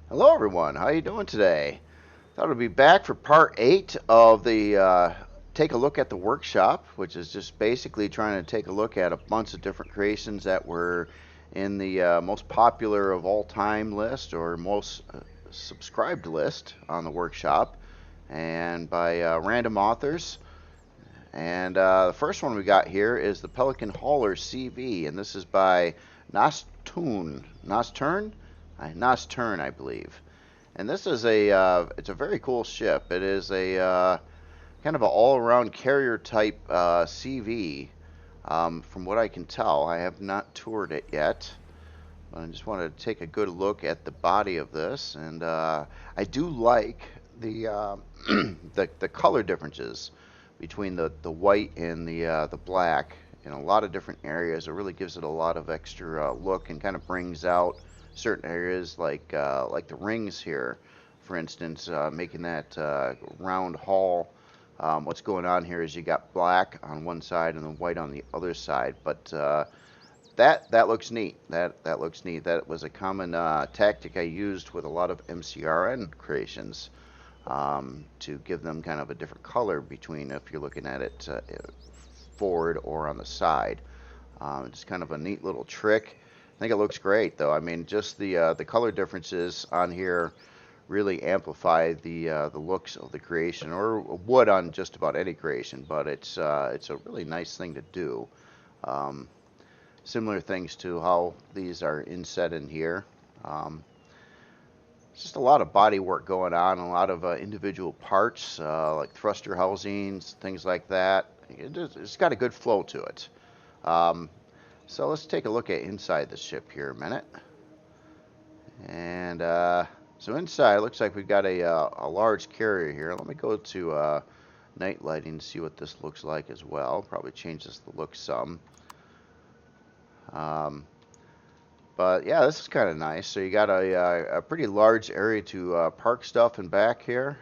Hello everyone, how you doing today? Thought I'd be back for part 8 of the take a look at the workshop, which is just basically trying to take a look at a bunch of different creations that were in the most popular of all time list or most subscribed list on the workshop and by random authors. And the first one we got here is the Pelican-Hauler CV, and this is by Nosture, I believe. And this is it's a very cool ship. It is a kind of an all-around carrier type CV. From what I can tell, I have not toured it yet. But I just wanted to take a good look at the body of this, and I do like the the color differences between the white and the black in a lot of different areas. It really gives it a lot of extra look and kind of brings out certain areas like the rings here, for instance, making that round hull. What's going on here is you got black on one side and then white on the other side, but that looks neat. That looks neat. That was a common tactic I used with a lot of MCRN creations to give them kind of a different color between if you're looking at it forward or on the side. It's kind of a neat little trick. I think it looks great, though. I mean, just the color differences on here really amplify the looks of the creation, or would on just about any creation. But it's a really nice thing to do. Um, Similar things to how these are inset in here. Um, it's just a lot of body work going on, a lot of individual parts like thruster housings, things like that. It's got a good flow to it. Um, so let's take a look at inside the ship here a minute. And so inside, it looks like we've got a large carrier here. Let me go to night lighting and see what this looks like as well. Probably changes the look some. Um, but yeah, this is kind of nice. So you got a pretty large area to park stuff in back here.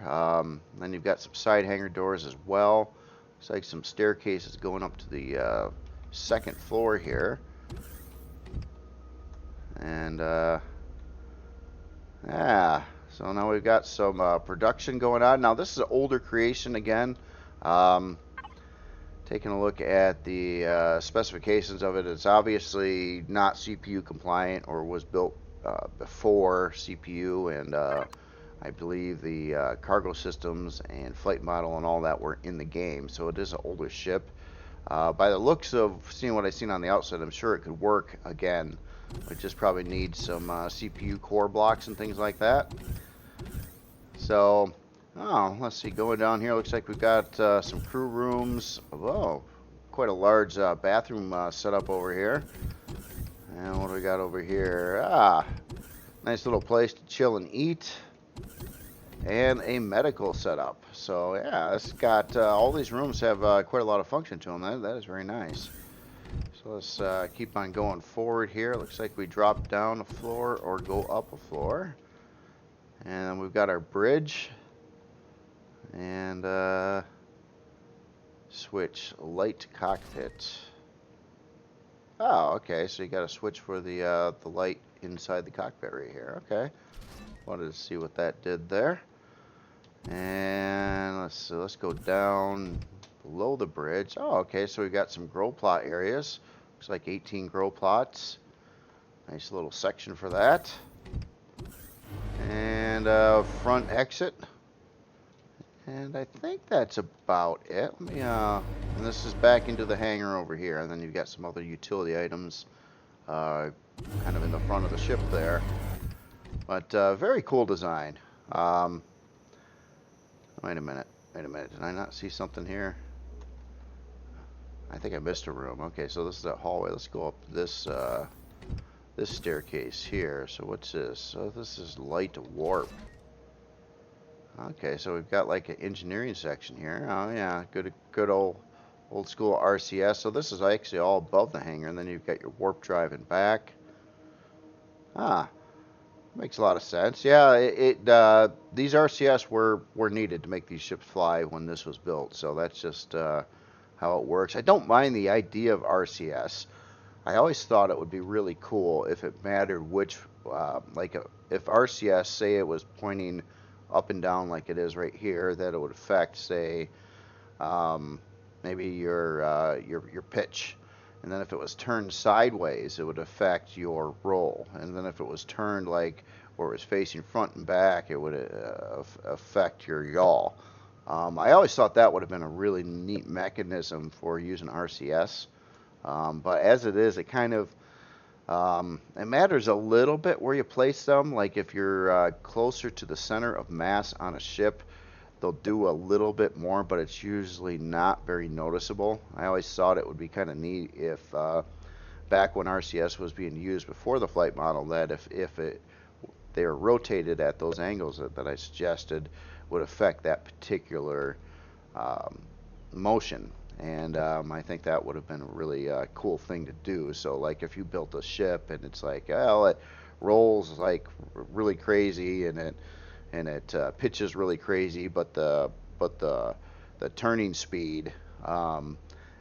Then you've got some side hangar doors as well. Looks like some staircases going up to the second floor here. And yeah, so now we've got some production going on. Now this is an older creation again. Um, Taking a look at the specifications of it, it's obviously not CPU compliant or was built before CPU, and I believe the cargo systems and flight model and all that were in the game, so it is an older ship. By the looks of seeing what I've seen on the outside, I'm sure it could work again. It just probably needs some CPU core blocks and things like that. So, oh, let's see, going down here, looks like we've got some crew rooms. Whoa, quite a large bathroom setup over here. And what do we got over here? Ah, nice little place to chill and eat. And a medical setup. So, yeah, it's got, all these rooms have quite a lot of function to them. That is very nice. So let's keep on going forward here. Looks like we drop down a floor or go up a floor. And we've got our bridge. And switch light cockpit. Oh, okay. So you got a switch for the light inside the cockpit right here. Okay. Wanted to see what that did there. And let's go down below the bridge. Oh, okay. So we got some grow plot areas. Looks like 18 grow plots. Nice little section for that. And front exit. And I think that's about it. Let me, and this is back into the hangar over here, and then you've got some other utility items kind of in the front of the ship there. But very cool design. Wait a minute. Did I not see something here? I think I missed a room. Okay, so this is that hallway. Let's go up this this staircase here. So what's this? So this is light warp. Okay, so we've got like an engineering section here. Oh yeah, good old school RCS. So this is actually all above the hangar, and then you've got your warp drive in back. Ah, makes a lot of sense. Yeah, these RCS were needed to make these ships fly when this was built. So that's just how it works. I don't mind the idea of RCS. I always thought it would be really cool if it mattered which, if RCS, say it was pointing up and down like it is right here, that it would affect, say, maybe your pitch. And then if it was turned sideways, it would affect your roll. And then if it was turned like, or it was facing front and back, it would affect your yaw. I always thought that would have been a really neat mechanism for using RCS. But as it is, it kind of, it matters a little bit where you place them. Like if you're closer to the center of mass on a ship, they'll do a little bit more, but it's usually not very noticeable. I always thought it would be kind of neat if, back when RCS was being used before the flight model, that if they were rotated at those angles that I suggested, would affect that particular motion. And I think that would have been a really cool thing to do. So like if you built a ship and it's like, well, it rolls like really crazy and it pitches really crazy, but the turning speed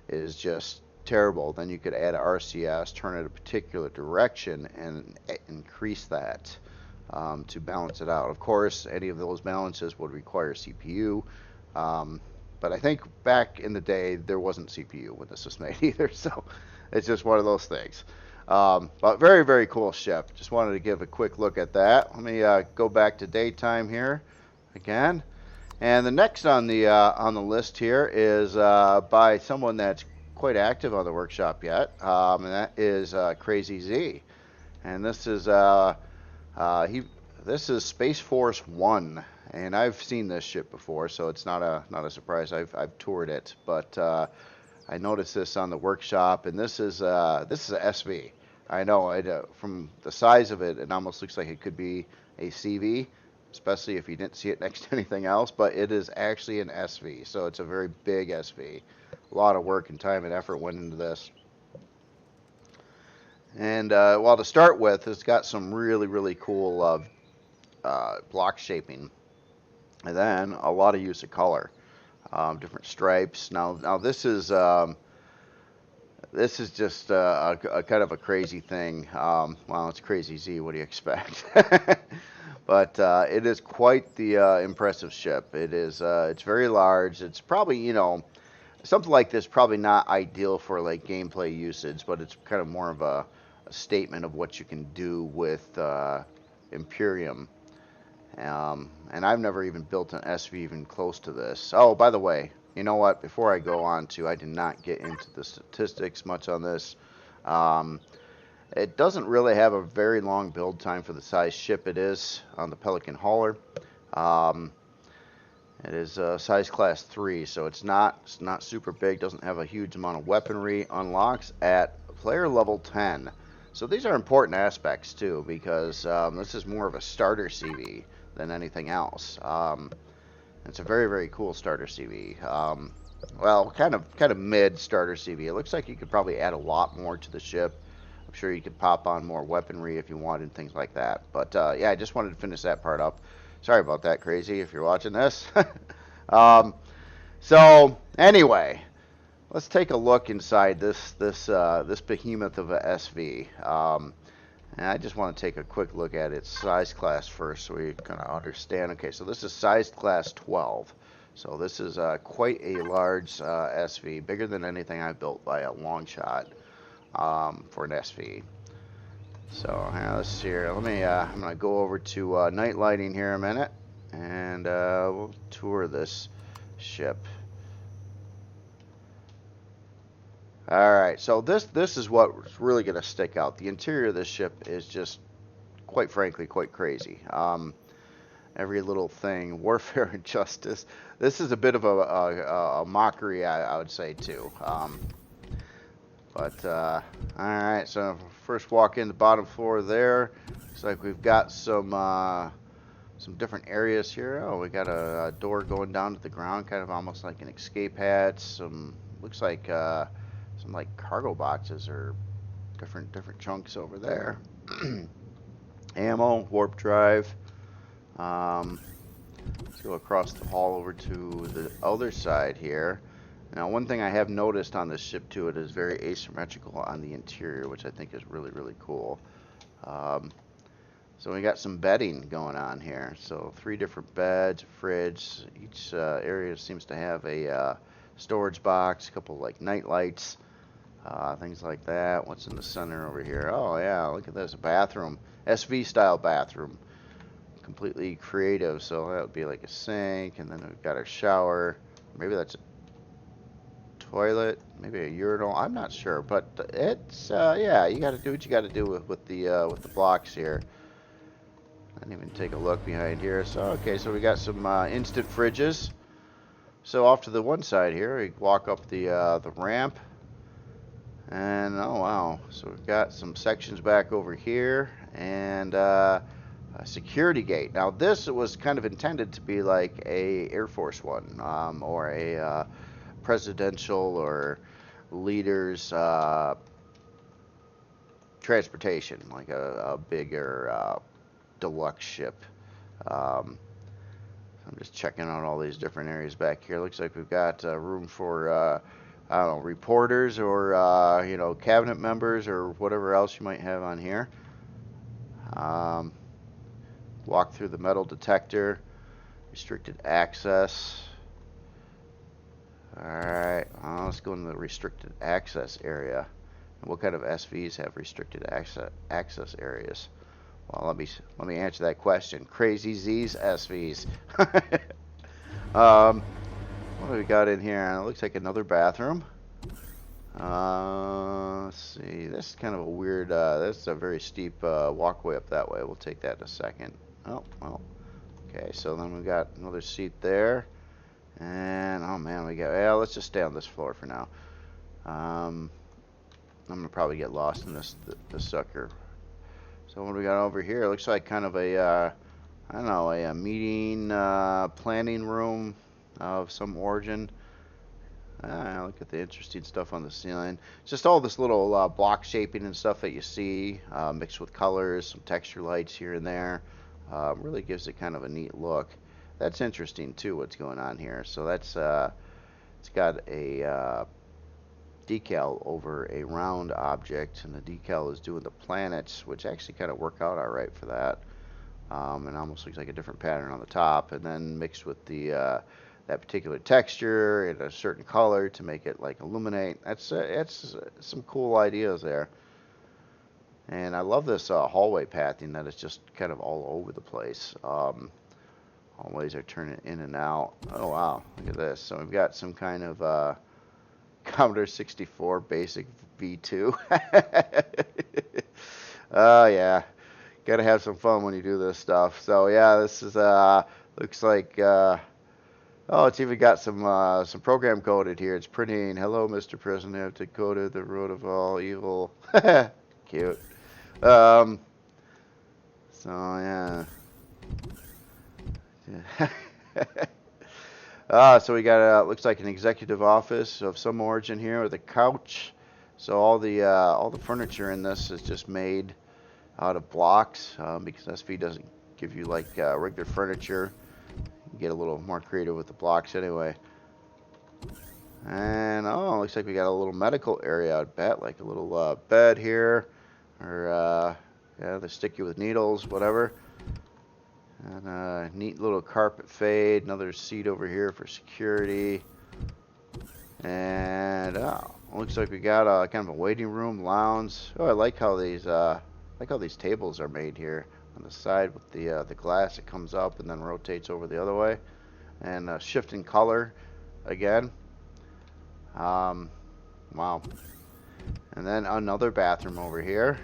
is just terrible, then you could add a RCS, turn it a particular direction, and increase that to balance it out. Of course, any of those balances would require CPU. But I think back in the day, there wasn't CPU when this was made either, so it's just one of those things. But very, very cool ship. Just wanted to give a quick look at that. Let me go back to daytime here again. And the next on the list here is by someone that's quite active on the workshop yet, and that is CrazyZ. And this is this is Space Force 1. And I've seen this ship before, so it's not a surprise. I've toured it, but I noticed this on the workshop, and this is a SV. I know it, from the size of it, it almost looks like it could be a CV, especially if you didn't see it next to anything else. But it is actually an SV, so it's a very big SV. A lot of work and time and effort went into this. And well, to start with, it's got some really, really cool block shaping. And then a lot of use of color, different stripes. Now this is just a kind of a crazy thing. Well, it's CrazyZ. What do you expect? But it is quite the impressive ship. It is. It's very large. It's probably, you know, something like this probably not ideal for like gameplay usage, but it's kind of more of a statement of what you can do with Empyrion. And I've never even built an SV even close to this. Oh, by the way, you know what? Before I go on to, I did not get into the statistics much on this. It doesn't really have a very long build time for the size ship it is on the Pelican-Hauler. It is size class 3, so it's not super big. Doesn't have a huge amount of weaponry. Unlocks at player level 10. So these are important aspects too, because this is more of a starter CV than anything else. It's a very, very cool starter CV. Well, kind of mid starter CV. It looks like you could probably add a lot more to the ship. I'm sure you could pop on more weaponry if you wanted, things like that. But yeah, I just wanted to finish that part up. Sorry about that, Crazy, if you're watching this. So anyway, let's take a look inside this behemoth of a SV. And I just want to take a quick look at its size class first so we kind of understand. Okay, so this is size class 12. So this is quite a large SV, bigger than anything I've built by a long shot for an SV. So let's see here. Let me. I'm gonna go over to night lighting here a minute, and we'll tour this ship. Alright, so this is what's really going to stick out. The interior of this ship is just, quite frankly, quite crazy. Every little thing, warfare and justice. This is a bit of a mockery, I would say, too. Alright, so first walk in the bottom floor there. Looks like we've got some different areas here. Oh, we got a door going down to the ground, kind of almost like an escape hatch. Looks like some like cargo boxes or different chunks over there. Ammo, warp drive. Let's go across the hall over to the other side here. Now, one thing I have noticed on this ship too, it is very asymmetrical on the interior, which I think is really, really cool. So we got some bedding going on here. So 3 different beds, fridge. Each area seems to have a storage box, a couple like night lights, things like that. What's in the center over here? Oh yeah, look at this, a bathroom, SV style bathroom. Completely creative. So that would be like a sink, and then we've got our shower. Maybe that's a toilet, maybe a urinal. I'm not sure, but it's yeah, you got to do what you got to do with the blocks here. I didn't even take a look behind here. So okay, so we got some instant fridges. So off to the one side here, we walk up the ramp, and oh wow, so we've got some sections back over here, and a security gate. Now this was kind of intended to be like a Air Force one, or a presidential or leaders transportation, like a bigger deluxe ship. I'm just checking out all these different areas back here. Looks like we've got room for I don't know, reporters or you know, cabinet members or whatever else you might have on here. Walk through the metal detector, restricted access. Alright, let's go into the restricted access area. What kind of SVs have restricted access areas? Well, let me answer that question. CrazyZ's SVs. What do we got in here? It looks like another bathroom. Let's see. This is kind of a weird. This is a very steep walkway up that way. We'll take that in a second. Oh well. Okay, so then we got another seat there. And oh man, we got. Yeah, let's just stay on this floor for now. I'm gonna probably get lost in this sucker. So what do we got over here? It looks like kind of a I don't know, a meeting planning room of some origin. Look at the interesting stuff on the ceiling. Just all this little block shaping and stuff that you see, mixed with colors, some texture lights here and there. Really gives it kind of a neat look. That's interesting too, what's going on here. So that's it's got a decal over a round object, and the decal is doing the planets, which actually kind of work out all right for that. And almost looks like a different pattern on the top, and then mixed with the that particular texture and a certain color to make it like illuminate. That's some cool ideas there. And I love this hallway pathing that is just kind of all over the place. Hallways are turning in and out. Oh wow, look at this. So we've got some kind of Commodore 64 basic V2. Oh yeah, gotta have some fun when you do this stuff. So yeah, this is looks like oh, it's even got some program coded here. It's printing, "Hello, Mr. President, I've decoded the root of all evil." Cute. So yeah. So we got looks like an executive office of some origin here with a couch. So all the furniture in this is just made out of blocks because SV doesn't give you like regular furniture. You get a little more creative with the blocks anyway. And oh, looks like we got a little medical area, I bet, like a little bed here, or yeah, they stick you with needles, whatever. And a neat little carpet fade, another seat over here for security. And looks like we got a kind of a waiting room, lounge. Oh, I like how these tables are made here on the side with the glass. It comes up and then rotates over the other way, and shifting color again. Wow. And then another bathroom over here.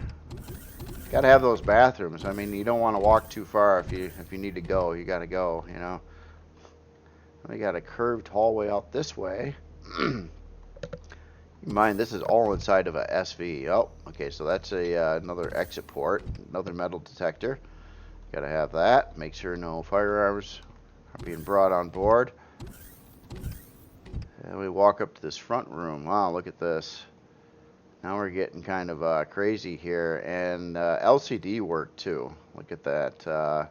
Got to have those bathrooms. I mean, you don't want to walk too far if you need to go. You got to go, you know. We got a curved hallway out this way. Mind, this is all inside of a SV. Oh, okay, so that's another exit port, another metal detector. Got to have that. Make sure no firearms are being brought on board. And we walk up to this front room. Wow, look at this. Now we're getting kind of crazy here, and LCD work too. Look at that.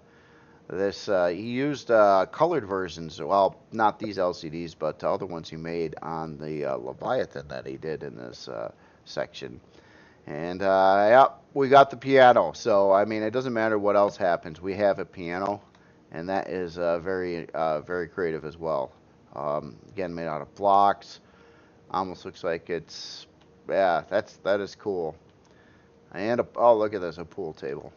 This he used colored versions. Well, not these LCDs, but other ones he made on the Leviathan that he did in this section. And yeah, we got the piano. So I mean, it doesn't matter what else happens. We have a piano, and that is very creative as well. Again, made out of blocks. Almost looks like it's, yeah, that is cool. And oh, look at this, a pool table.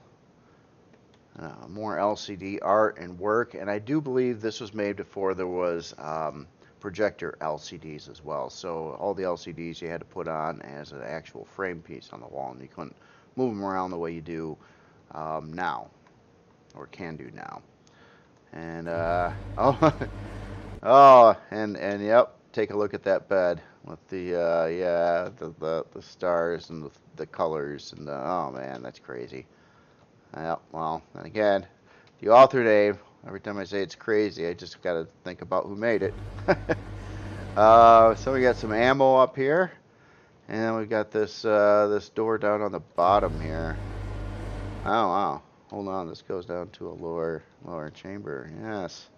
More LCD art and work, and I do believe this was made before there was projector LCDs as well. So all the LCDs you had to put on as an actual frame piece on the wall, and you couldn't move them around the way you do now, or can do now. And oh, oh, and yep, take a look at that bed with the yeah, the stars and the colors and oh man, that's crazy. Yeah, well, and again, the author name, every time I say it's crazy, I just got to think about who made it. So we got some ammo up here, and we got this this door down on the bottom here. Oh, wow. Hold on, this goes down to a lower chamber. Yes.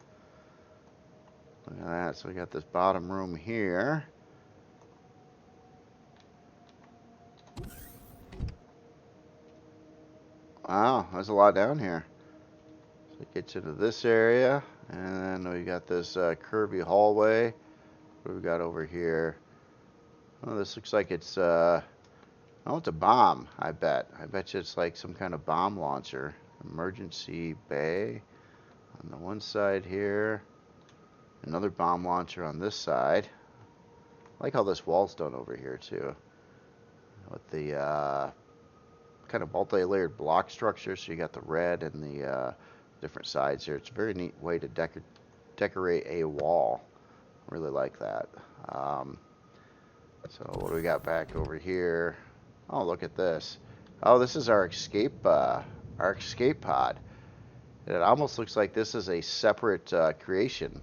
Look at that. So we got this bottom room here. Wow, there's a lot down here. So it gets into this area, and then we got this curvy hallway. What do we got over here? Oh, this looks like it's oh, it's a bomb. I bet you it's like some kind of bomb launcher. Emergency bay on the one side here. Another bomb launcher on this side. I like how this wall's done over here too, with the kind of multi-layered block structure. So you got the red and the different sides here. It's a very neat way to decorate a wall. Really like that. So what do we got back over here? Oh, look at this. Oh, this is our escape pod. It almost looks like this is a separate creation,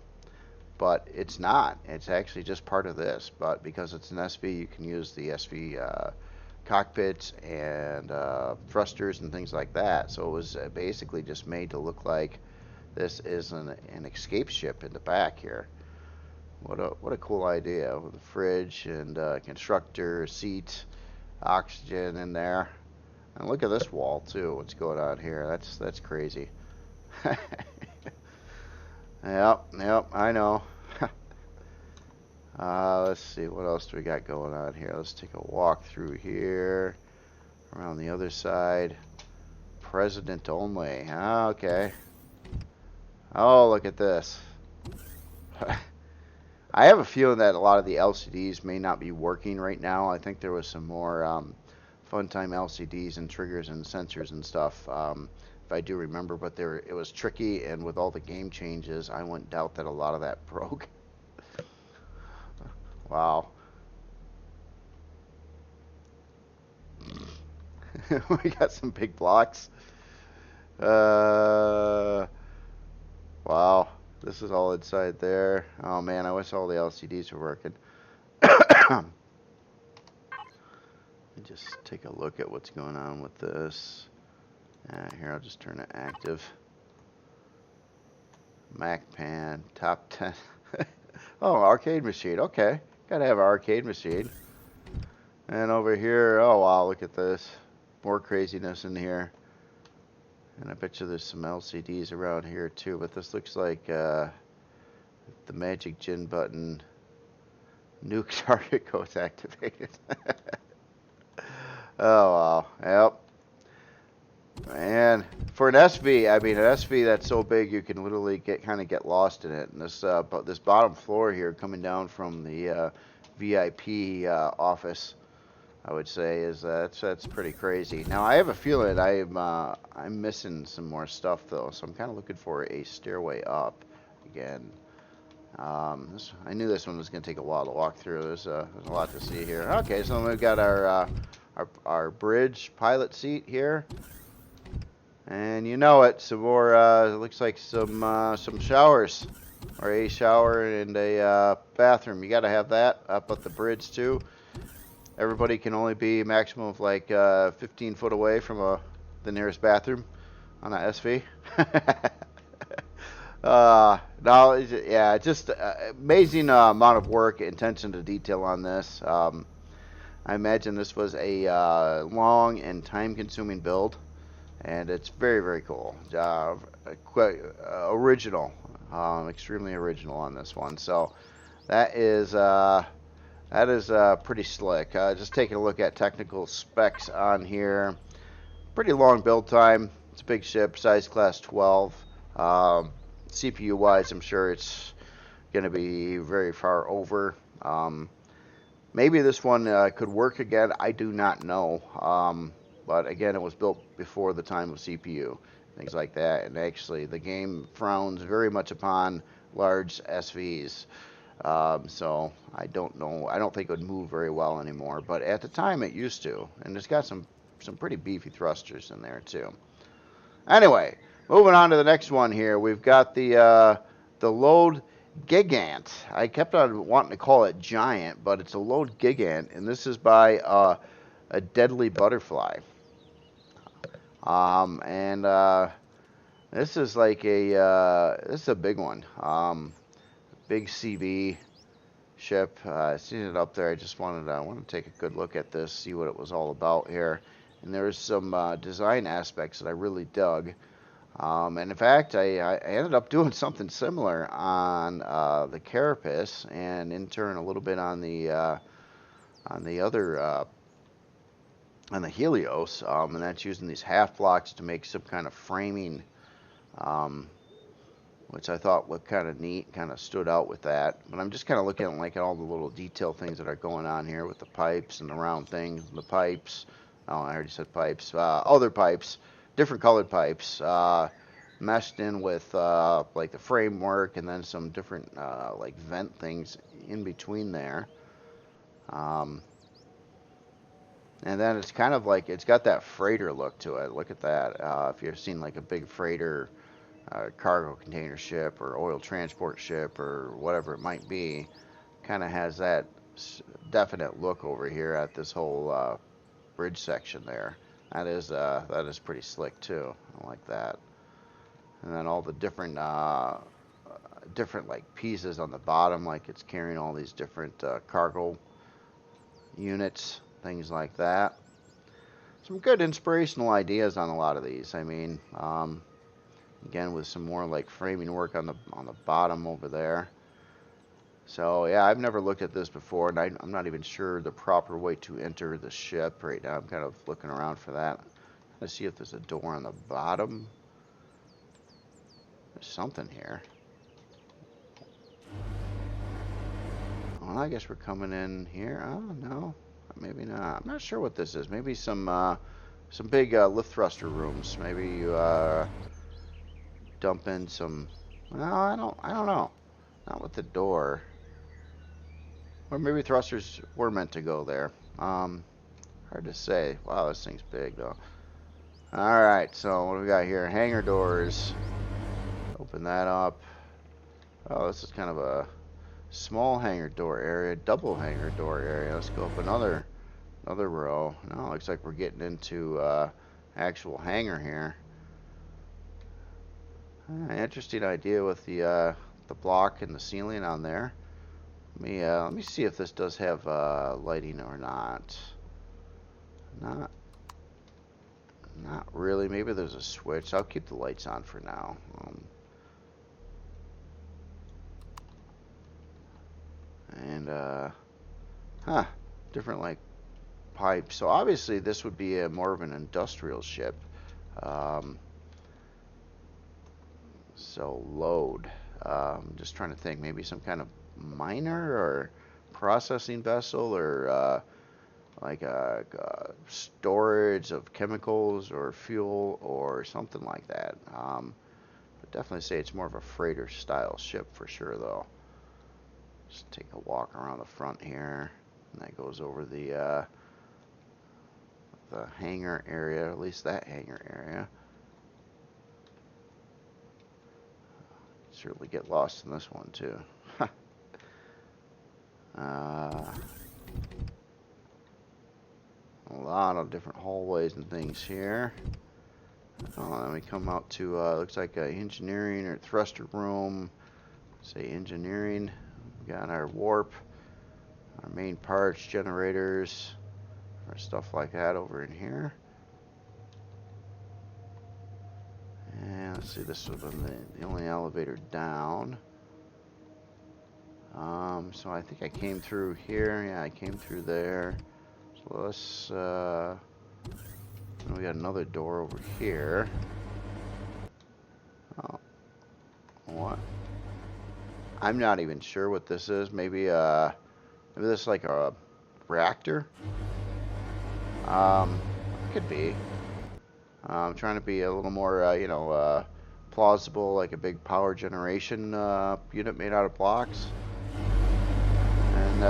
but it's not. It's actually just part of this. But because it's an SV, you can use the SV cockpits and thrusters and things like that. So it was basically just made to look like this is an escape ship in the back here. What a cool idea with a fridge and constructor, seat, oxygen in there. And look at this wall too. What's going on here? That's crazy. Yep, I know. Let's see, what else do we got going on here? Let's take a walk through here. Around the other side. President only. Okay. Oh, look at this. I have a feeling that a lot of the LCDs may not be working right now. I think there was some more fun-time LCDs and triggers and sensors and stuff, if I do remember. But it was tricky, and with all the game changes, I wouldn't doubt that a lot of that broke. Wow. We got some big blocks. Wow. This is all inside there. Oh man, I wish all the LCDs were working. Let me just take a look at what's going on with this. Here, I'll just turn it active. Mac pan, top 10. Oh, arcade machine. Okay. Gotta have an arcade machine. And over here, oh wow, look at this. More craziness in here. And I bet you there's some LCDs around here too, but this looks like the magic gin button nuke target code's activated. Oh wow, yep. And for an SV, I mean an SV that's so big you can literally kind of get lost in it. And this but this bottom floor here, coming down from the VIP office, I would say is that's pretty crazy. Now I have a feeling I'm missing some more stuff though, so I'm kind of looking for a stairway up again. I knew this one was going to take a while to walk through. There's a lot to see here. Okay, so we've got our bridge pilot seat here, and you know it. Some more. It looks like some showers, or a shower and a bathroom. You got to have that up at the bridge too. Everybody can only be a maximum of like 15 foot away from the nearest bathroom on a SV. No, yeah, just amazing amount of work, attention to detail on this. I imagine this was a long and time-consuming build, and it's very, very cool. Quite original, extremely original on this one. So that is pretty slick. Just taking a look at technical specs on here. Pretty long build time. It's a big ship, size class 12. CPU-wise, I'm sure it's going to be very far over. Maybe this one could work again. I do not know. But again, it was built before the time of CPU, things like that. And actually, the game frowns very much upon large SVs. So I don't know. I don't think it would move very well anymore. But at the time, it used to. And it's got some pretty beefy thrusters in there too. Anyway, moving on to the next one here. We've got the LodeGigant. I kept on wanting to call it Giant, but it's a LodeGigant, and this is by adeadlybutterfly. This is like this is a big one. Big CV ship. Seen it up there. I just wanted to take a good look at this, see what it was all about here. And there's some design aspects that I really dug. And in fact, I ended up doing something similar on the Carapace, and in turn a little bit on the other on the Helios, and that's using these half blocks to make some kind of framing, which I thought looked kind of neat, kind of stood out with that. But I'm just kind of looking at like all the little detail things that are going on here with the pipes and the round things and the pipes. Oh, I already said pipes. Other pipes, different colored pipes, meshed in with like the framework, and then some different like vent things in between there. And then it's kind of like, it's got that freighter look to it. Look at that. If you've seen like a big freighter, cargo container ship or oil transport ship or whatever it might be, kind of has that definite look over here at this whole bridge section there. That is pretty slick too. I like that. And then all the different like pieces on the bottom, like it's carrying all these different cargo units, things like that. Some good inspirational ideas on a lot of these. I mean, again with some more like framing work on the bottom over there. So yeah, I've never looked at this before, and I'm not even sure the proper way to enter the ship right now. I'm kind of looking around for that. Let's see if there's a door on the bottom. There's something here. Well, I guess we're coming in here. Oh no, maybe not. I'm not sure what this is. Maybe some big lift thruster rooms. Maybe you dump in some. Well, I don't know. Not with the door. Or maybe thrusters were meant to go there. Hard to say. Wow, this thing's big though. Alright, so what do we got here? Hangar doors. Open that up. Oh, this is kind of a small hangar door area, double hangar door area. Let's go up another row. Now it looks like we're getting into actual hangar here. Interesting idea with the block and the ceiling on there. Let me see if this does have lighting or not. Not really. Maybe there's a switch. I'll keep the lights on for now. Different like pipes. So obviously this would be more of an industrial ship. So load. Just trying to think. Maybe some kind of miner or processing vessel, or like a storage of chemicals or fuel or something like that. I'd definitely say it's more of a freighter style ship for sure though. Just take a walk around the front here, and that goes over the hangar area, at least that hangar area. Certainly get lost in this one too. A lot of different hallways and things here. Oh, then we come out to looks like engineering or thruster room. Say engineering. We got our warp, our main parts, generators, or stuff like that over in here. And let's see, this would have been the only elevator down. So I think I came through here. Yeah, I came through there. So let's, we got another door over here. Oh, what? I'm not even sure what this is. Maybe this is like a reactor? Could be. I'm trying to be a little more, you know, plausible, like a big power generation unit made out of blocks. And,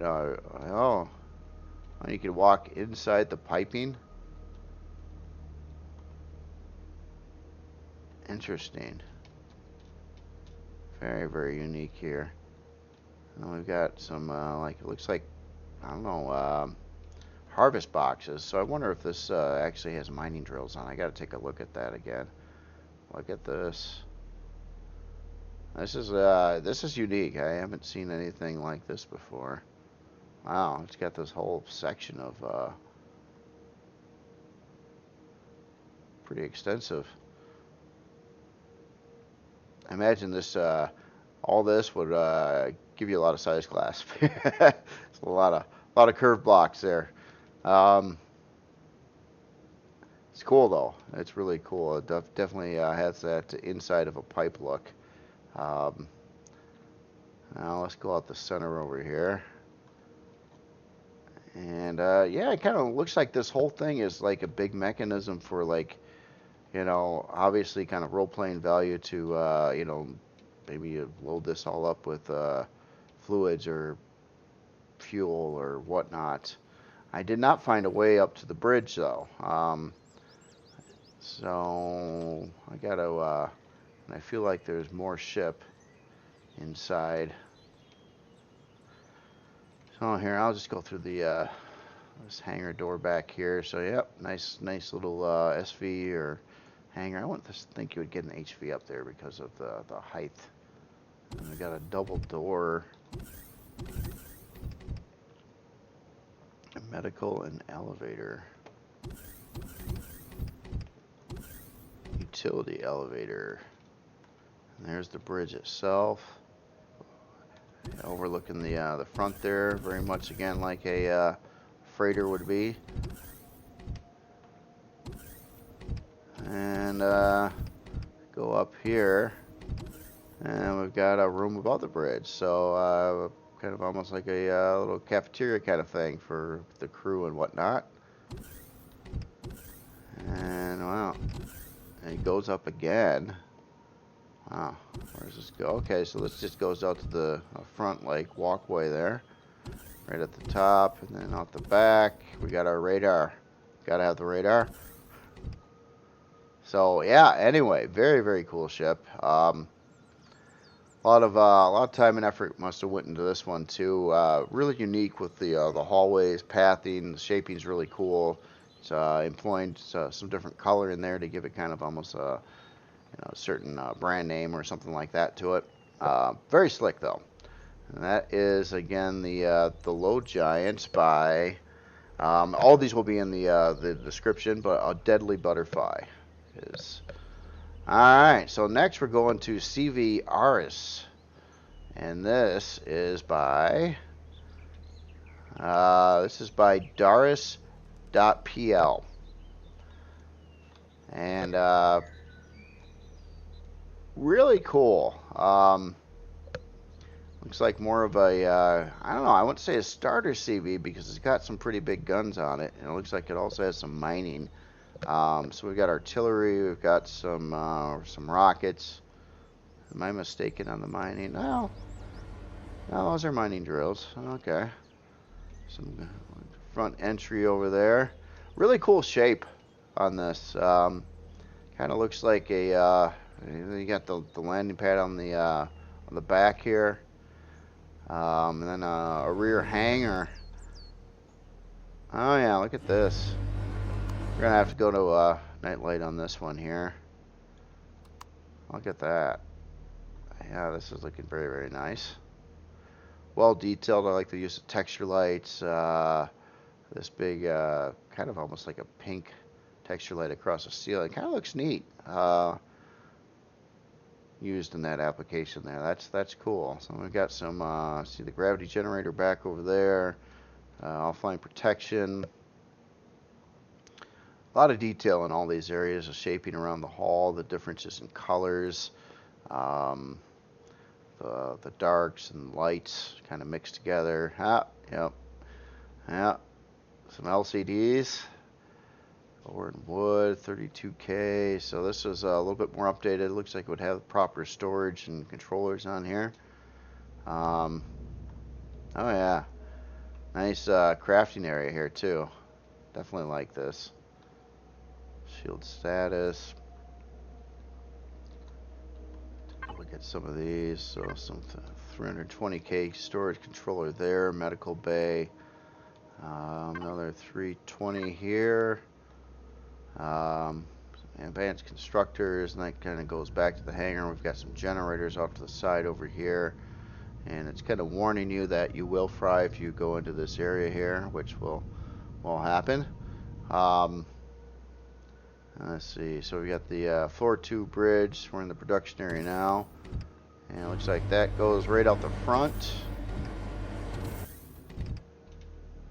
oh, you can walk inside the piping. Interesting. Very, very unique here. And we've got some, like, it looks like, I don't know, harvest boxes. So I wonder if this actually has mining drills on. I got to take a look at that again. Look at this. This is unique. I haven't seen anything like this before. Wow, it's got this whole section of pretty extensive. I imagine this all this would give you a lot of size class. It's a lot of curved blocks there. It's cool though. It's really cool. It definitely has that inside of a pipe look. Now let's go out the center over here. And yeah, it kind of looks like this whole thing is like a big mechanism for, like, you know, obviously kind of role-playing value to, you know, maybe you load this all up with fluids or fuel or whatnot. I did not find a way up to the bridge though. So I gotta, and I feel like there's more ship inside. So here, I'll just go through the this hangar door back here. So yep, nice little SV or hangar. I wouldn't think you would get an HV up there because of the height. And we got a double door, a medical and elevator, utility elevator, and there's the bridge itself. Overlooking the front there, very much again like a freighter would be. And go up here, and we've got a room above the bridge. So kind of almost like a little cafeteria kind of thing for the crew and whatnot. And wow, and it goes up again. Wow, where does this go? Okay, so this just goes out to the front, like, walkway there. Right at the top, and then out the back, we got our radar. Gotta have the radar. So, yeah, anyway, very, very cool ship. A lot of time and effort must have went into this one, too. Really unique with the hallways, pathing, the shaping's really cool. It's employing some different color in there to give it kind of almost a, you know, certain brand name or something like that to it. Very slick though. And that is again the LodeGigant by. All these will be in the description, but a Deadly Butterfly is. All right. So next we're going to CVRS, and this is by. This is by Daras.pl, and really cool. Looks like more of a, I don't know, I wouldn't say a starter CV because it's got some pretty big guns on it. And it looks like it also has some mining. So we've got artillery, we've got some rockets. Am I mistaken on the mining? No, those are mining drills. Okay. Some front entry over there. Really cool shape on this. Kind of looks like a, you got the landing pad on the back here, and then a rear hangar. Oh yeah, look at this. We're gonna have to go to nightlight on this one here. Look at that. Yeah, this is looking very, very nice. Well detailed. I like the use of texture lights. This big, kind of almost like a pink texture light across the ceiling. Kind of looks neat. Used in that application there. That's cool. So we've got some, see the gravity generator back over there. Offline protection. A lot of detail in all these areas. The shaping around the hall. The differences in colors. The darks and lights kind of mixed together. Yep. Some LCDs. Over in wood, 32K. So this is a little bit more updated. It looks like it would have proper storage and controllers on here. Oh yeah, nice crafting area here too. Definitely like this. Shield status. Take a look at some of these. So some 320K storage controller there. Medical bay. Another 320 here. Advanced constructors, and that kind of goes back to the hangar. We've got some generators off to the side over here, and it's kind of warning you that you will fry if you go into this area here, which will happen. Let's see. So we got the floor 2 bridge. We're in the production area now, and it looks like that goes right out the front.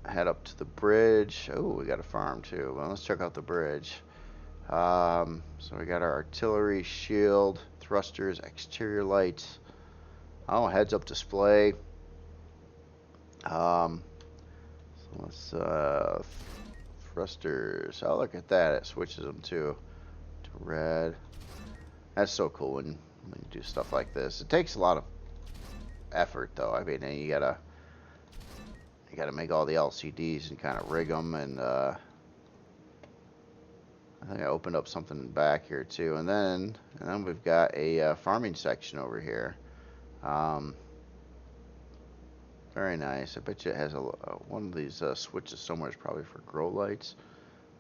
Head up to the bridge. Oh, we got a farm too. Well, let's check out the bridge. So we got our artillery, shield, thrusters, exterior lights. Oh, heads-up display. So let's thrusters. Oh, look at that! It switches them to red. That's so cool when you do stuff like this. It takes a lot of effort, though. I mean, you gotta make all the LCDs and kind of rig them, and I think I opened up something back here too, and then we've got a farming section over here. Very nice. I bet you it has one of these switches somewhere is probably for grow lights.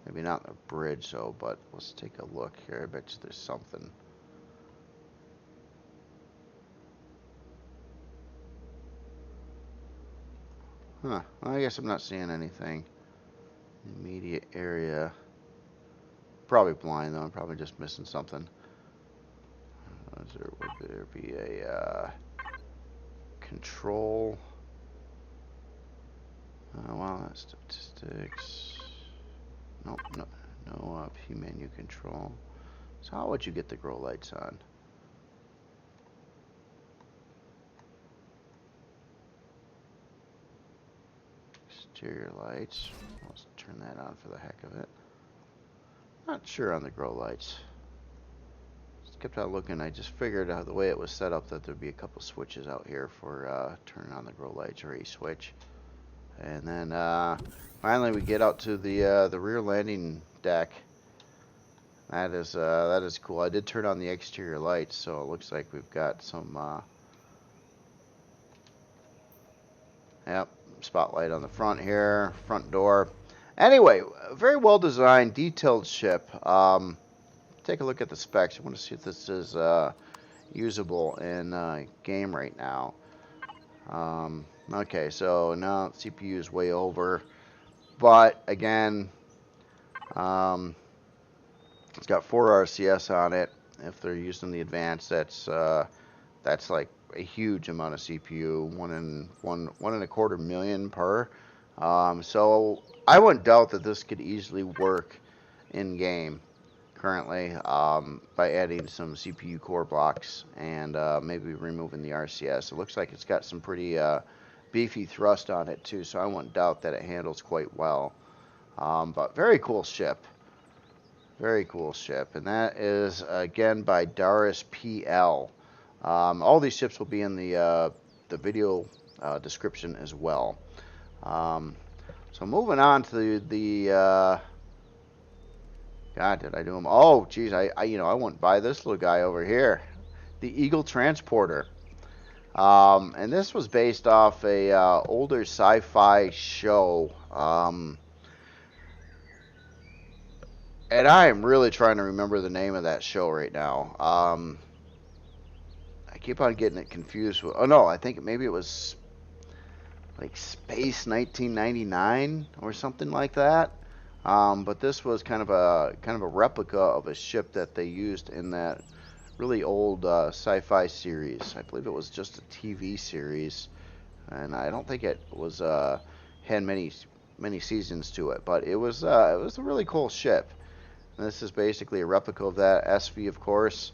Maybe not the bridge though, but let's take a look here. I bet you there's something. Huh. Well, I guess I'm not seeing anything. Immediate area. Probably blind though. I'm probably just missing something. Would there be a control? Well, that's statistics. Nope, no P menu control. So how would you get the grow lights on? Exterior lights. Let's turn that on for the heck of it. Not sure on the grow lights. Just kept on looking. I just figured out the way it was set up that there'd be a couple switches out here for turning on the grow lights, or a switch. And then finally we get out to the rear landing deck. That is cool. I did turn on the exterior lights, so it looks like we've got some yep, spotlight on the front here, front door. Anyway, very well designed, detailed ship. Take a look at the specs. I want to see if this is usable in game right now. Okay, so now CPU is way over, but again, it's got 4 RCS on it. If they're using the advanced, that's like a huge amount of CPU, one and a quarter million per. So I wouldn't doubt that this could easily work in game currently by adding some CPU core blocks and maybe removing the RCS. It looks like it's got some pretty beefy thrust on it too, so I wouldn't doubt that it handles quite well. But very cool ship. Very cool ship. And that is, again, by Daras.pl. All these ships will be in the video description as well. So moving on to the... God, did I do them? Oh, geez, I wouldn't buy this little guy over here. The Eagle Transporter. And this was based off a older sci-fi show. And I am really trying to remember the name of that show right now. I keep on getting it confused with. Oh no, I think maybe it was like Space 1999 or something like that. But this was kind of a replica of a ship that they used in that really old sci-fi series. I believe it was just a TV series, and I don't think it was had many seasons to it. But it was a really cool ship. And this is basically a replica of that SV, of course.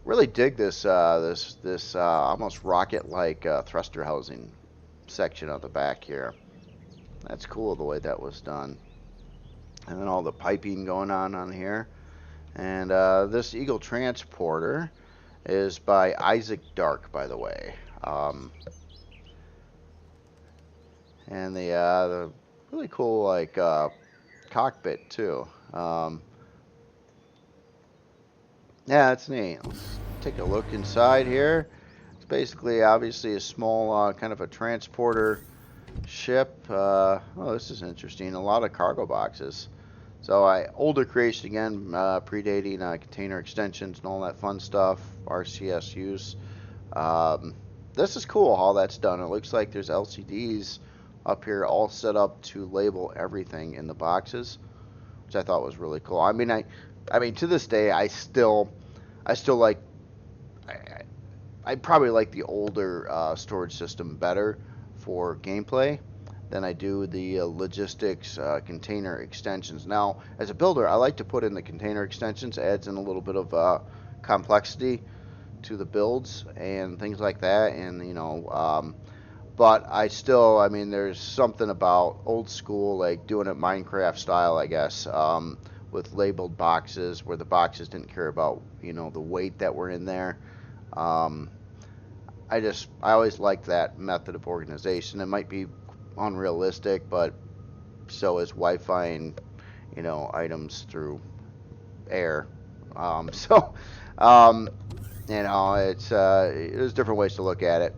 Really dig this almost rocket-like thruster housing section on the back here. That's cool the way that was done. And then all the piping going on here. And this Eagle transporter is by Issac Dark, by the way. And the really cool like cockpit too. Yeah, it's neat. Let's take a look inside here. It's basically, obviously, a small kind of a transporter ship. Oh, this is interesting. A lot of cargo boxes. So, older creation again, predating container extensions and all that fun stuff. RCS use. This is cool how that's done. It looks like there's LCDs up here all set up to label everything in the boxes, which I thought was really cool. I mean, to this day, I still like, I probably like the older storage system better for gameplay than I do the logistics container extensions. Now, as a builder, I like to put in the container extensions. It adds in a little bit of complexity to the builds and things like that, and but I mean, there's something about old school, like doing it Minecraft style, I guess, with labeled boxes where the boxes didn't care about, the weight that were in there. Um, I always liked that method of organization. It might be unrealistic, but so is Wi-Fi and, items through air. So, um, there's different ways to look at it.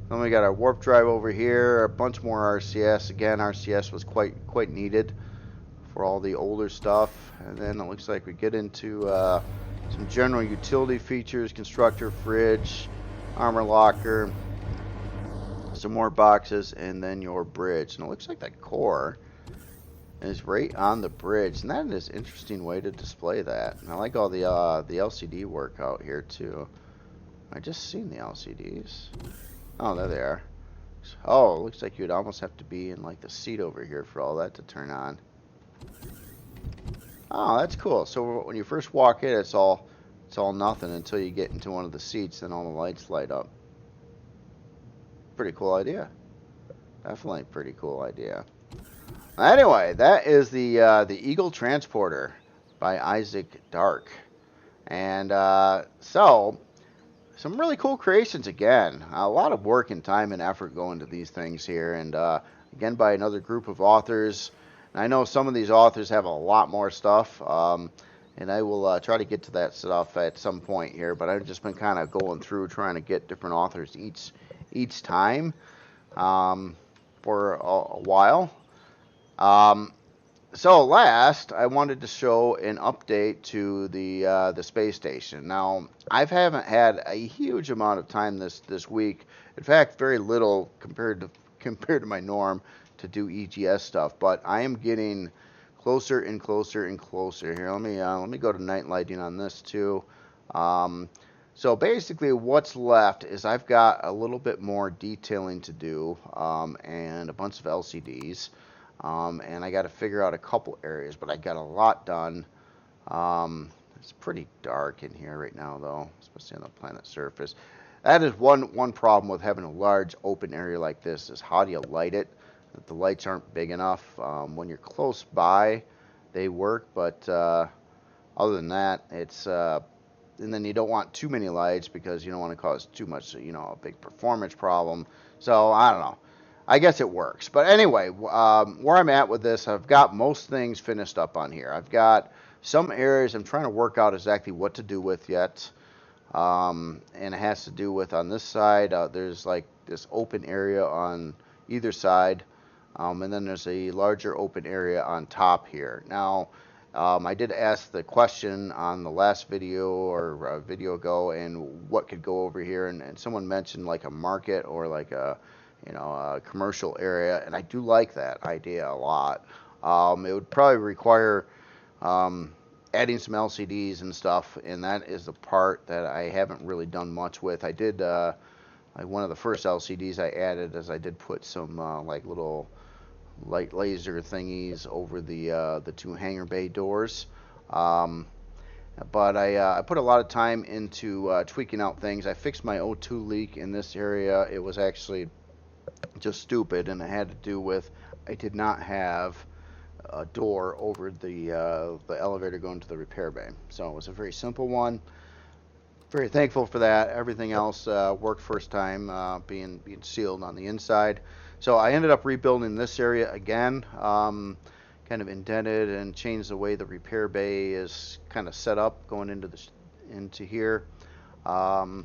Then we got our warp drive over here, a bunch more RCS. Again, RCS was quite needed for all the older stuff. And then it looks like we get into some general utility features: constructor, fridge, armor locker, some more boxes, and then your bridge. And it looks like that core is right on the bridge, and that is an interesting way to display that. And I like all the LCD work out here too. I just seen the LCDs. Oh, there they are. Oh, it looks like you'd almost have to be in like the seat over here for all that to turn on. Oh, that's cool. So when you first walk in, it's all nothing until you get into one of the seats, and all the lights light up. Pretty cool idea. Definitely pretty cool idea. Anyway, that is the Eagle Transporter by Issac Dark, and so some really cool creations again. A lot of work and time and effort go into these things here, and again by another group of authors. And I know some of these authors have a lot more stuff, and I will try to get to that stuff at some point here. But I've just been kind of going through trying to get different authors each time for a while. So last, I wanted to show an update to the space station. Now, I haven't had a huge amount of time this week. In fact, very little compared to my norm to do EGS stuff. But I am getting closer and closer and closer here. Let me go to night lighting on this too. So basically, what's left is I've got a little bit more detailing to do and a bunch of LCDs. And I got to figure out a couple areas, but I got a lot done. It's pretty dark in here right now, though, especially on the planet surface. That is one problem with having a large open area like this, is how do you light it? If the lights aren't big enough. When you're close by, they work, but other than that, it's and then you don't want too many lights because you don't want to cause too much, a big performance problem. So I don't know. I guess it works. But anyway, where I'm at with this, I've got most things finished up on here. I've got some areas I'm trying to work out exactly what to do with yet. And it has to do with, on this side, there's like this open area on either side. And then there's a larger open area on top here. Now, I did ask the question on the last video or a video ago, and what could go over here, and someone mentioned like a market or like a, a commercial area, and I do like that idea a lot. It would probably require adding some LCDs and stuff, and that is the part that I haven't really done much with. I did like one of the first LCDs I added is I did put some like little light laser thingies over the two hangar bay doors. But I put a lot of time into tweaking out things. I fixed my O2 leak in this area. It was actually just stupid, and it had to do with I did not have a door over the elevator going to the repair bay. So it was a very simple one. Very thankful for that. Everything else worked first time, being sealed on the inside. So I ended up rebuilding this area again, kind of indented and changed the way the repair bay is kind of set up going into here. And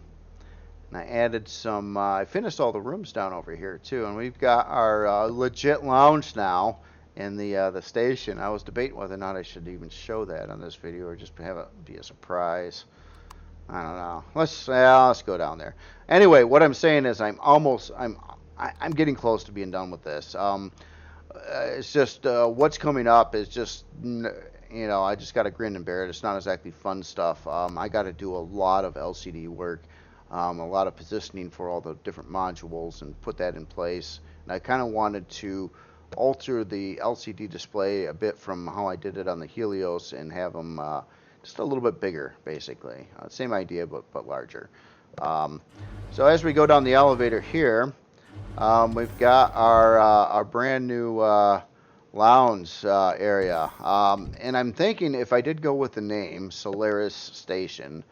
I added some. I finished all the rooms down over here too, and we've got our legit lounge now in the station. I was debating whether or not I should even show that on this video or just have it be a surprise. I don't know. Let's go down there. Anyway, what I'm saying is I'm getting close to being done with this. It's just what's coming up is just I just got to grin and bear it. It's not exactly fun stuff. I got to do a lot of LCD work, a lot of positioning for all the different modules and put that in place. And I kind of wanted to alter the LCD display a bit from how I did it on the Helios and have them just a little bit bigger, basically. Same idea, but larger. So as we go down the elevator here, we've got our brand new lounge area. And I'm thinking if I did go with the name Solaris Station,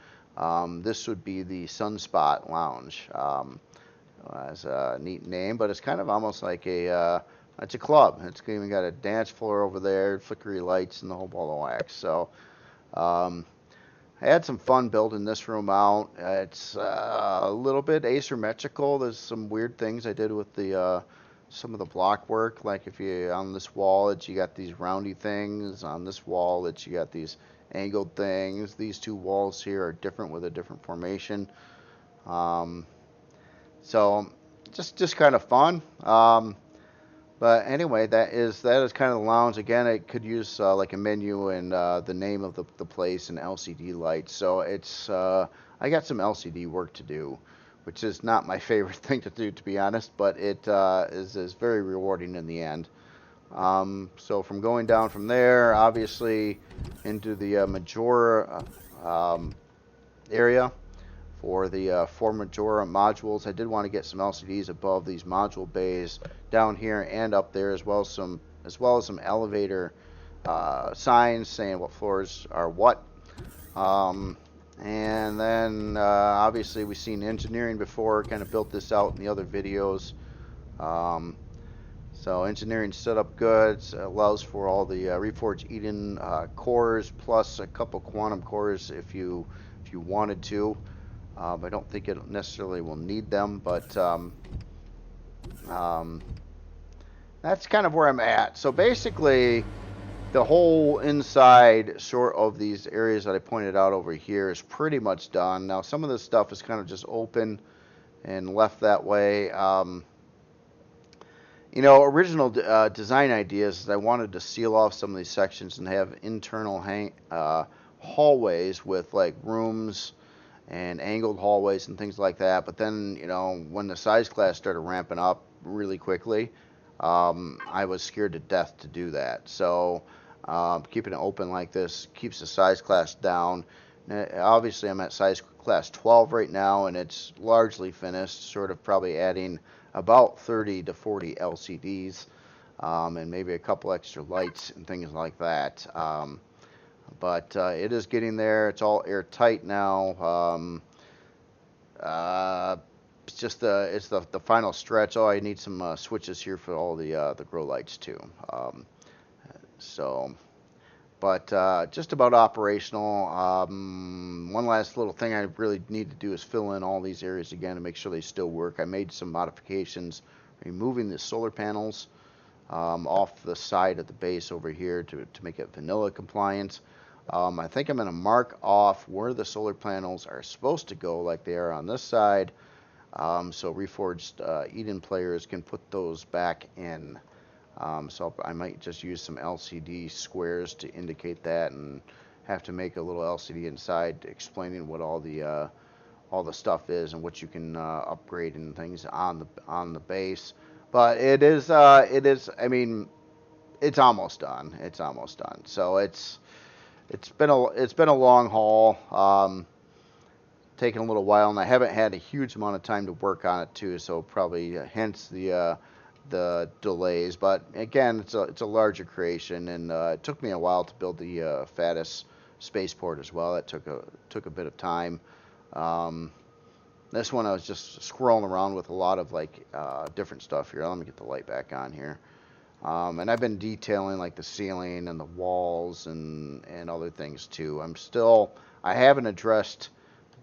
this would be the Sunspot Lounge. As a neat name, but it's kind of almost like it's a club. It's even got a dance floor over there, flickery lights, and the whole ball of wax. So I had some fun building this room out. It's a little bit asymmetrical. There's some weird things I did with the some of the block work. Like if you on this wall that you got these roundy things, on this wall that you got these angled things. These two walls here are different with a different formation. So just kind of fun. But anyway, that is kind of the lounge. Again, it could use like a menu and the name of the place and LCD lights. So it's I got some LCD work to do, which is not my favorite thing to do, to be honest, but it is very rewarding in the end. So from going down from there, obviously into the Majora area for the 4 Majora modules. I did want to get some LCDs above these module bays down here and up there, as well as some elevator signs saying what floors are what. And then obviously we've seen engineering before, kind of built this out in the other videos. So engineering set up good. It allows for all the Reforged Eden cores plus a couple quantum cores if you wanted to. I don't think it necessarily will need them, but that's kind of where I'm at. So basically, the whole inside sort of these areas that I pointed out over here is pretty much done. Now, some of this stuff is kind of just open and left that way. Original design ideas is I wanted to seal off some of these sections and have internal hallways with like rooms and angled hallways and things like that. But then, when the size class started ramping up really quickly, I was scared to death to do that. So keeping it open like this keeps the size class down. Obviously, I'm at size class 12 right now, and it's largely finished, sort of probably adding about 30 to 40 LCDs and maybe a couple extra lights and things like that. But it is getting there. It's all airtight now. It's just the final stretch. Oh, I need some switches here for all the grow lights too. But just about operational. One last little thing I really need to do is fill in all these areas again to make sure they still work. I made some modifications, removing the solar panels. off the side of the base over here to make it vanilla compliant. I think I'm going to mark off where the solar panels are supposed to go like they are on this side, so Reforged Eden players can put those back in. So I might just use some LCD squares to indicate that, and have to make a little LCD inside explaining what all the stuff is and what you can upgrade and things on the base. But it is I mean, it's almost done. It's almost done. So it's been a long haul. Taking a little while, and I haven't had a huge amount of time to work on it too. So probably hence the delays. But again, it's a larger creation, and it took me a while to build the fattest spaceport as well. That took a bit of time. This one I was just scrolling around with a lot of like different stuff here. Let me get the light back on here. And I've been detailing like the ceiling and the walls and other things too. I haven't addressed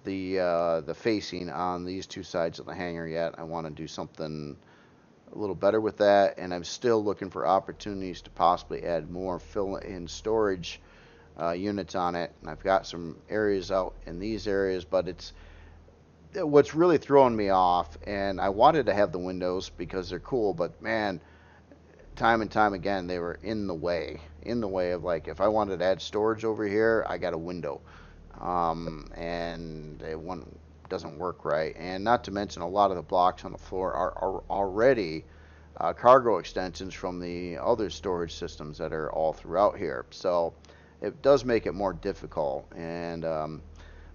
the facing on these two sides of the hangar yet. I want to do something a little better with that, and I'm still looking for opportunities to possibly add more fill-in storage units on it. And I've got some areas out in these areas, but what's really throwing me off, and I wanted to have the windows because they're cool, but man, time and time again they were in the way of, like, if I wanted to add storage over here, I got a window, and it doesn't work right. And not to mention, a lot of the blocks on the floor are already cargo extensions from the other storage systems that are all throughout here, so it does make it more difficult. And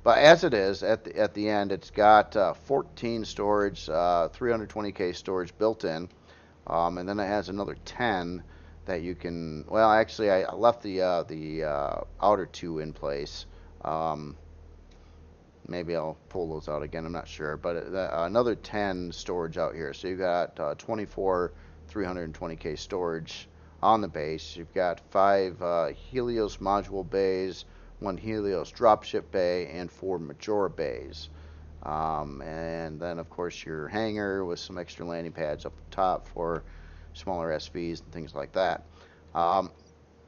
but as it is, at the end, it's got 14 storage, 320K storage built in, and then it has another 10 that you can. Well, actually, I left the outer two in place. Maybe I'll pull those out again. I'm not sure, but another 10 storage out here. So you've got 24 320K storage on the base. You've got 5 Helios module bays, 1 Helios dropship bay, and 4 Majora bays. And then, of course, your hangar with some extra landing pads up top for smaller SVs and things like that.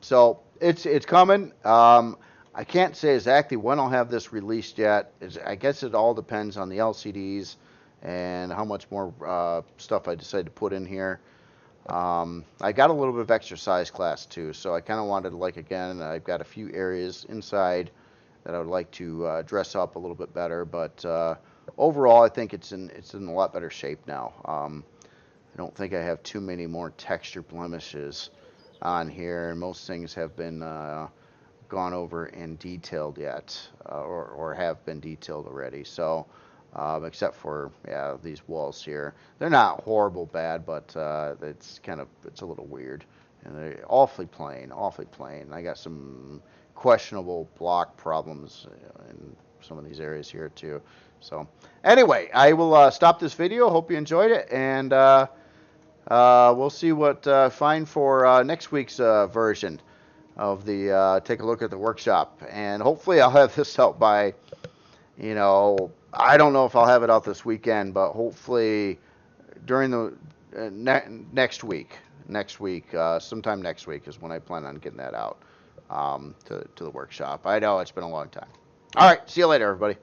So it's coming. I can't say exactly when I'll have this released yet. I guess it all depends on the LCDs and how much more stuff I decide to put in here. I got a little bit of exercise class too, so I kind of wanted to, like, again, I've got a few areas inside that I would like to dress up a little bit better, but overall I think it's in a lot better shape now. I don't think I have too many more texture blemishes on here, and most things have been gone over and detailed yet, or have been detailed already. So except for these walls here, they're not horrible bad, but it's a little weird, and they're awfully plain. I got some questionable block problems in some of these areas here too. So anyway, I will stop this video. Hope you enjoyed it, and we'll see what find for next week's version of the take a look at the workshop. And hopefully I'll have this out by, I don't know if I'll have it out this weekend, but hopefully during the next week, sometime next week is when I plan on getting that out to the workshop. I know it's been a long time. All right, see you later, everybody.